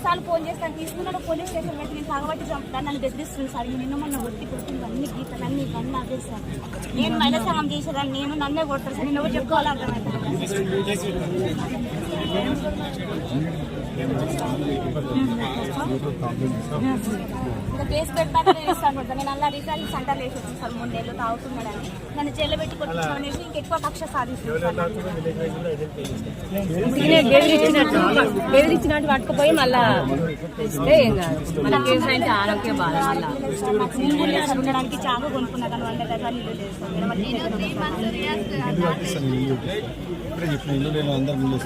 సార్లు ఫోన్ చేస్తాను, తీసుకున్నాడు పోలీస్ స్టేషన్ పెట్టి నేను తాగబట్టి చంపుతాను, నన్ను బెదిరిస్తుంది సార్. నిన్న మొన్న ఒట్టి కొడుతుంది, అన్ని గీతలు అన్ని ఇవన్నీ అదే సార్. నేను మహిళా సంఘం చేసేదాన్ని, నేను నన్నే కొడతాను సార్. నేను ఎవరు చెప్పుకోవాలి అర్థమవుతుంది. ఇంకా కేసు పెడతాక ఇస్తాను. నేను అలా రీసార్లు సెంటర్లు వేసి వచ్చాను సార్. 3 నెలలు తాగుతున్నాడని నన్ను జైల్లో పెట్టి కొట్టించామనేసి ఇంకెక్కువ కక్ష సాధిస్తున్నాను. బెదిరించినట్టు పట్టుకుపోయి మళ్ళా ఇస్తే ఏం కాదు. మన కేసు అయితే ఆరోగ్య బాధ ఉండడానికి చాలా కొనుక్కున్నా కానీ 100 గజాలు ఇల్లు లేదు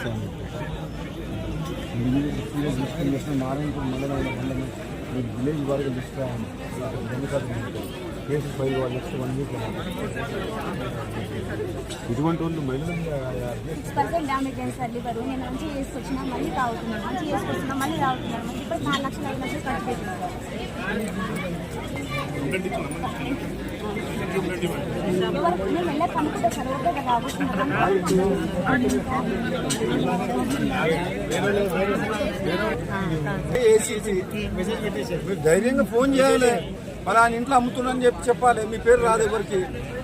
సార్. నారాయణపూర్ మండలం విలేజ్ వరకు తీసుకురావాలి. కేసు ఫైల్ వాళ్ళు నెక్స్ట్ 1 వీక్ ఇటువంటి వాళ్ళు మహిళలు 6% డ్యామేజ్ అయింది సార్ లివర్. నేను మంచి చేసుకొచ్చినా మళ్ళీ తాగుతున్నాను, మంచి చేసుకొచ్చినా మళ్ళీ తాగుతున్నాను. మంచి ఇప్పుడు 4 లక్షలు 5 లక్షలు ఖర్చు పెట్టినాను. నేను వెళ్ళా కనుక్కుంటా సార్. ఓకే కదా ధైర్యంగా ఫోన్ చేయాలి. పలానా ఇంట్లో అమ్ముతున్నాను చెప్పాలి. మీ పేరు రాదు ఎవరికి.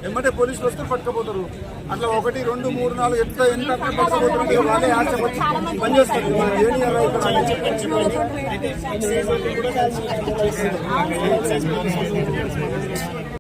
ఏమంటే పోలీసులు వస్తే పట్టుకపోతారు. అట్లా 1, 2, 3, 4 ఎంత పట్టుకపోతారు. వాళ్ళే ఆశపడి పనిచేస్తారు.